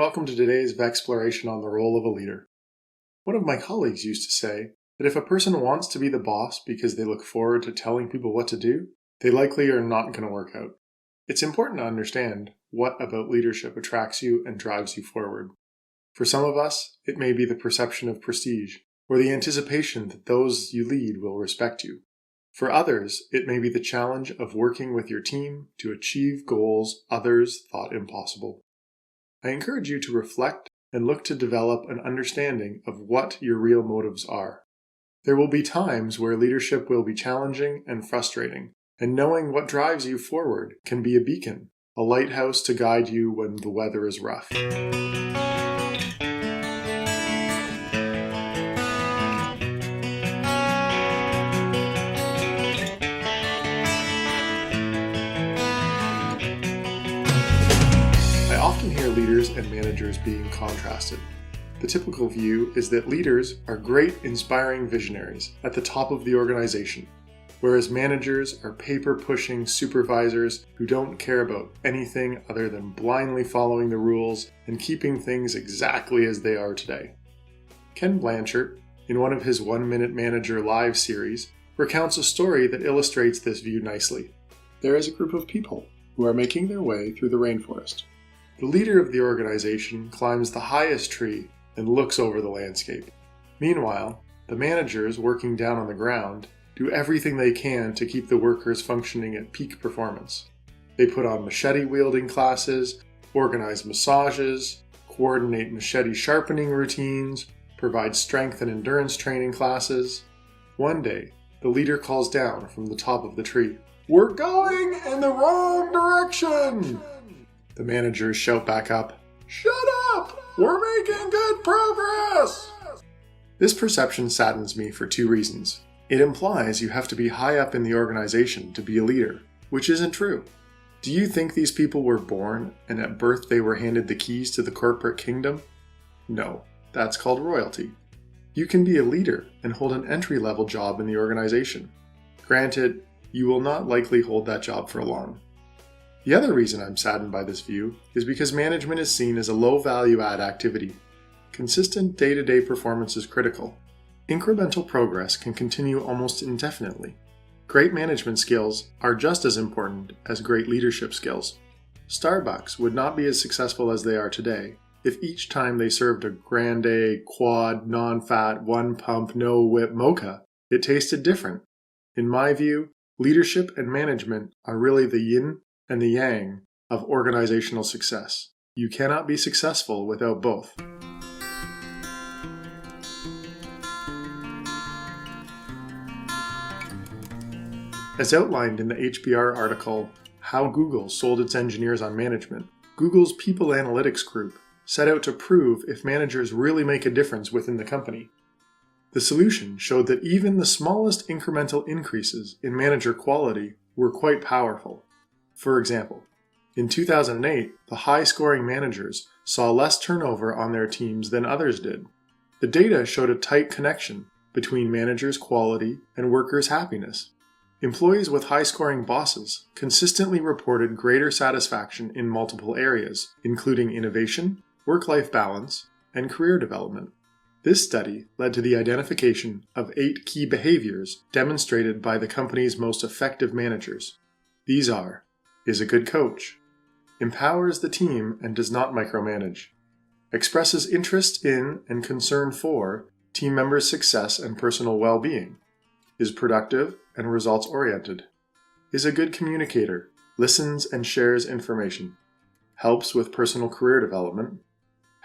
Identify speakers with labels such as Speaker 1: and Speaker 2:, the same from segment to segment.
Speaker 1: welcome to today's Vexploration on the role of a leader. One of my colleagues used to say that if a person wants to be the boss because they look forward to telling people what to do, they likely are not going to work out. It's important to understand what about leadership attracts you and drives you forward. For some of us, it may be the perception of prestige, or the anticipation that those you lead will respect you. For others, it may be the challenge of working with your team to achieve goals others thought impossible. I encourage you to reflect and look to develop an understanding of what your real motives are. There will be times where leadership will be challenging and frustrating, and knowing what drives you forward can be a beacon, a lighthouse to guide you when the weather is rough. I often hear leaders and managers being contrasted. The typical view is that leaders are great, inspiring visionaries at the top of the organization, whereas managers are paper-pushing supervisors who don't care about anything other than blindly following the rules and keeping things exactly as they are today. Ken Blanchard, in one of his 1 Minute Manager live series, recounts a story that illustrates this view nicely. There is a group of people who are making their way through the rainforest. The leader of the organization climbs the highest tree and looks over the landscape. Meanwhile, the managers working down on the ground do everything they can to keep the workers functioning at peak performance. They put on machete-wielding classes, organize massages, coordinate machete sharpening routines, provide strength and endurance training classes. One day, the leader calls down from the top of the tree, "We're going in the wrong direction!" The managers shout back up, "Shut up! We're making good progress!" This perception saddens me for two reasons. It implies you have to be high up in the organization to be a leader, which isn't true. Do you think these people were born and at birth they were handed the keys to the corporate kingdom? No, that's called royalty. You can be a leader and hold an entry-level job in the organization. Granted, you will not likely hold that job for long. The other reason I'm saddened by this view is because management is seen as a low value-add activity. Consistent day-to-day performance is critical. Incremental progress can continue almost indefinitely. Great management skills are just as important as great leadership skills. Starbucks would not be as successful as they are today if each time they served a grande, quad, non-fat, one-pump, no-whip mocha, it tasted different. In my view, leadership and management are really the yin and the yang of organizational success. You cannot be successful without both. As outlined in the HBR article, How Google Sold Its Engineers on Management, Google's People Analytics Group set out to prove if managers really make a difference within the company. The solution showed that even the smallest incremental increases in manager quality were quite powerful. For example, in 2008, the high-scoring managers saw less turnover on their teams than others did. The data showed a tight connection between managers' quality and workers' happiness. Employees with high-scoring bosses consistently reported greater satisfaction in multiple areas, including innovation, work-life balance, and career development. This study led to the identification of 8 key behaviors demonstrated by the company's most effective managers. These are: is a good coach, empowers the team and does not micromanage, expresses interest in and concern for team members' success and personal well-being, is productive and results-oriented, is a good communicator, listens and shares information, helps with personal career development,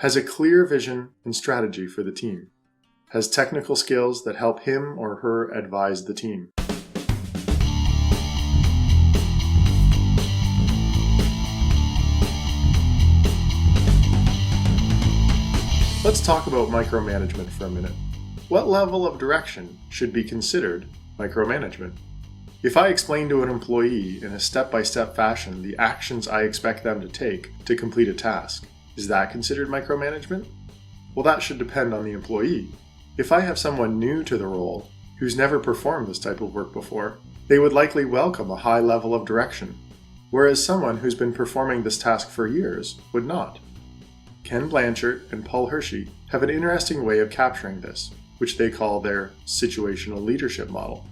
Speaker 1: has a clear vision and strategy for the team, has technical skills that help him or her advise the team. Let's talk about micromanagement for a minute. What level of direction should be considered micromanagement? If I explain to an employee in a step-by-step fashion the actions I expect them to take to complete a task, is that considered micromanagement? Well, that should depend on the employee. If I have someone new to the role who's never performed this type of work before, they would likely welcome a high level of direction, whereas someone who's been performing this task for years would not. Ken Blanchard and Paul Hershey have an interesting way of capturing this, which they call their situational leadership model.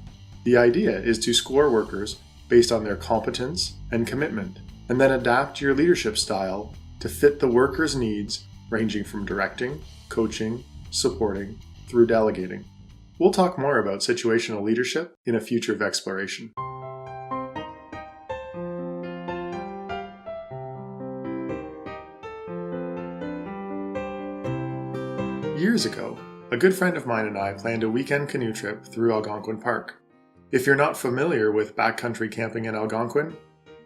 Speaker 1: The idea is to score workers based on their competence and commitment, and then adapt your leadership style to fit the worker's needs, ranging from directing, coaching, supporting, through delegating. We'll talk more about situational leadership in a future Vexploration. Years ago, a good friend of mine and I planned a weekend canoe trip through Algonquin Park. If you're not familiar with backcountry camping in Algonquin,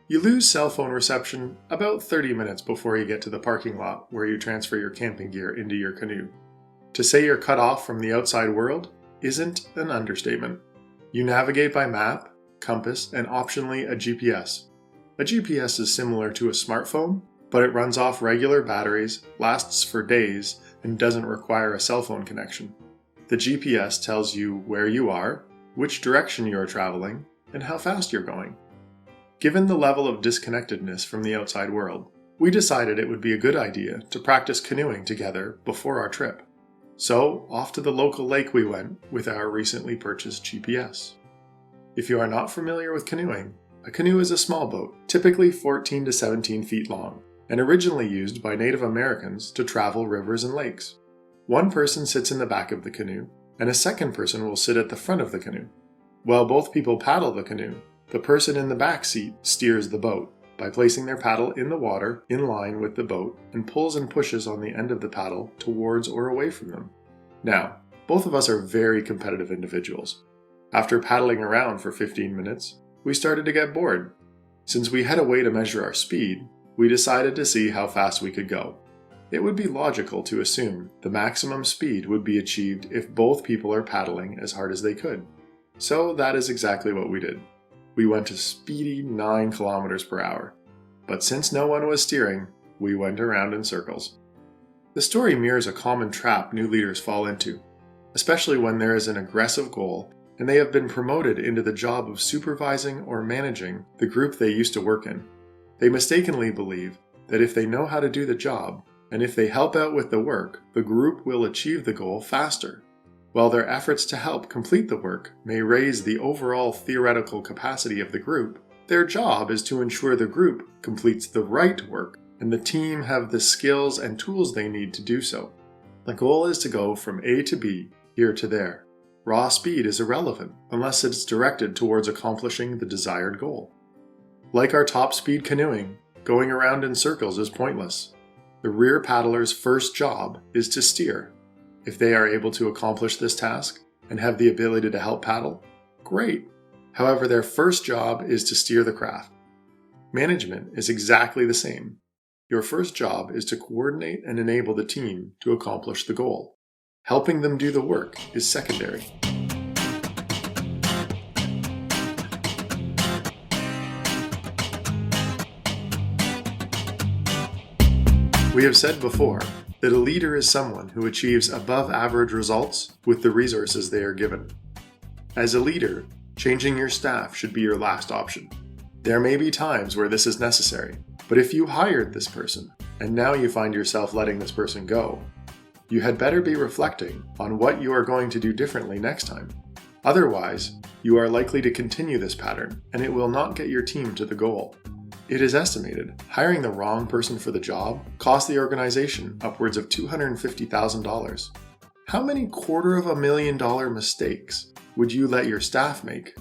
Speaker 1: you lose cell phone reception about 30 minutes before you get to the parking lot where you transfer your camping gear into your canoe. To say you're cut off from the outside world isn't an understatement. You navigate by map, compass, and optionally a GPS. A GPS is similar to a smartphone, but it runs off regular batteries, lasts for days, and doesn't require a cell phone connection. The GPS tells you where you are, which direction you are traveling, and how fast you're going. Given the level of disconnectedness from the outside world, we decided it would be a good idea to practice canoeing together before our trip. So, off to the local lake we went with our recently purchased GPS. If you are not familiar with canoeing, a canoe is a small boat, typically 14 to 17 feet long, and originally used by Native Americans to travel rivers and lakes. One person sits in the back of the canoe, and a second person will sit at the front of the canoe. While both people paddle the canoe, the person in the back seat steers the boat by placing their paddle in the water in line with the boat and pulls and pushes on the end of the paddle towards or away from them. Now, both of us are very competitive individuals. After paddling around for 15 minutes, we started to get bored. Since we had a way to measure our speed, we decided to see how fast we could go. It would be logical to assume the maximum speed would be achieved if both people are paddling as hard as they could. So that is exactly what we did. We went a speedy 9 kilometers per hour. But since no one was steering, we went around in circles. The story mirrors a common trap new leaders fall into, especially when there is an aggressive goal and they have been promoted into the job of supervising or managing the group they used to work in. They mistakenly believe that if they know how to do the job, and if they help out with the work, the group will achieve the goal faster. While their efforts to help complete the work may raise the overall theoretical capacity of the group, their job is to ensure the group completes the right work, and the team have the skills and tools they need to do so. The goal is to go from A to B, here to there. Raw speed is irrelevant unless it's directed towards accomplishing the desired goal. Like our top speed canoeing, going around in circles is pointless. The rear paddler's first job is to steer. If they are able to accomplish this task and have the ability to help paddle, great. However, their first job is to steer the craft. Management is exactly the same. Your first job is to coordinate and enable the team to accomplish the goal. Helping them do the work is secondary. We have said before that a leader is someone who achieves above average results with the resources they are given. As a leader, changing your staff should be your last option. There may be times where this is necessary, but if you hired this person and now you find yourself letting this person go, you had better be reflecting on what you are going to do differently next time. Otherwise, you are likely to continue this pattern and it will not get your team to the goal. It is estimated hiring the wrong person for the job cost the organization upwards of $250,000. How many $250,000 mistakes would you let your staff make?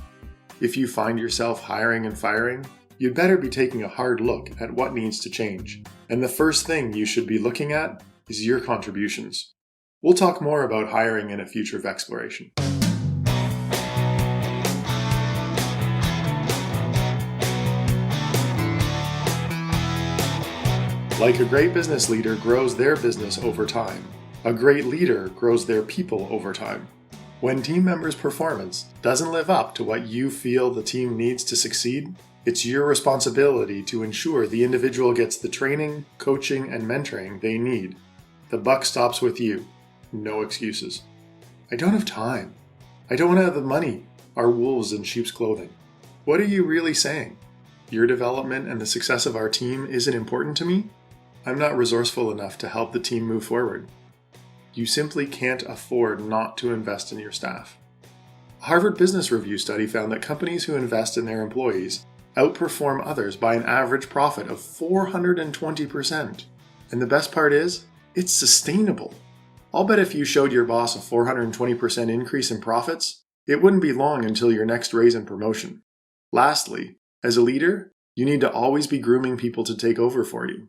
Speaker 1: If you find yourself hiring and firing, you'd better be taking a hard look at what needs to change. And the first thing you should be looking at is your contributions. We'll talk more about hiring in a future Vexploration. Like a great business leader grows their business over time, a great leader grows their people over time. When team members' performance doesn't live up to what you feel the team needs to succeed, it's your responsibility to ensure the individual gets the training, coaching, and mentoring they need. The buck stops with you. No excuses. I don't have time. I don't have the money. Are wolves in sheep's clothing. What are you really saying? Your development and the success of our team isn't important to me? I'm not resourceful enough to help the team move forward. You simply can't afford not to invest in your staff. A Harvard Business Review study found that companies who invest in their employees outperform others by an average profit of 420%. And the best part is, it's sustainable. I'll bet if you showed your boss a 420% increase in profits, it wouldn't be long until your next raise and promotion. Lastly, as a leader, you need to always be grooming people to take over for you.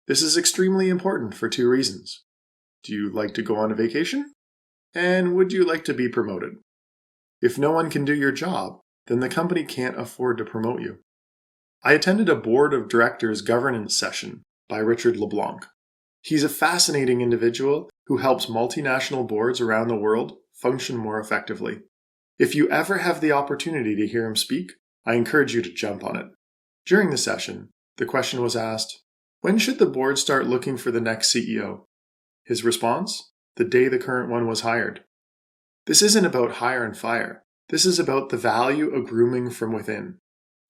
Speaker 1: This is extremely important for 2 reasons. Do you like to go on a vacation? And would you like to be promoted? If no one can do your job, then the company can't afford to promote you. I attended a board of directors governance session by Richard LeBlanc. He's a fascinating individual who helps multinational boards around the world function more effectively. If you ever have the opportunity to hear him speak, I encourage you to jump on it. During the session, the question was asked, when should the board start looking for the next CEO? His response? The day the current one was hired. This isn't about hire and fire. This is about the value of grooming from within.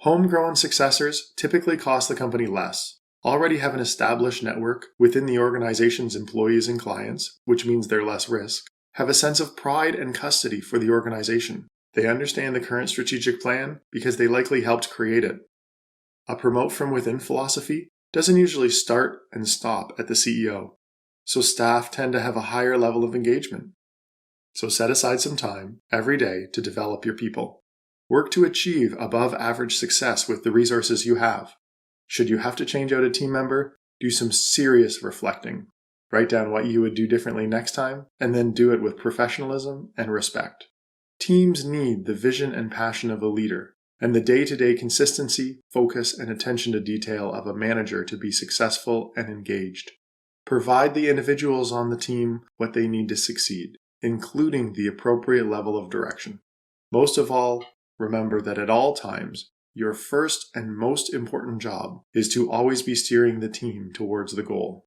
Speaker 1: Homegrown successors typically cost the company less, already have an established network within the organization's employees and clients, which means they're less risk, have a sense of pride and custody for the organization. They understand the current strategic plan because they likely helped create it. A promote from within philosophy doesn't usually start and stop at the CEO, so staff tend to have a higher level of engagement. So set aside some time every day to develop your people. Work to achieve above average success with the resources you have. Should you have to change out a team member, do some serious reflecting. Write down what you would do differently next time, and then do it with professionalism and respect. Teams need the vision and passion of a leader, and the day-to-day consistency, focus, and attention to detail of a manager to be successful and engaged. Provide the individuals on the team what they need to succeed, including the appropriate level of direction. Most of all, remember that at all times, your first and most important job is to always be steering the team towards the goal.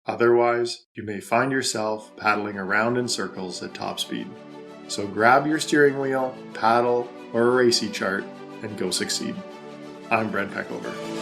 Speaker 1: Otherwise, you may find yourself paddling around in circles at top speed. So grab your steering wheel, paddle, or a racy chart, and go succeed. I'm Brent Peckover.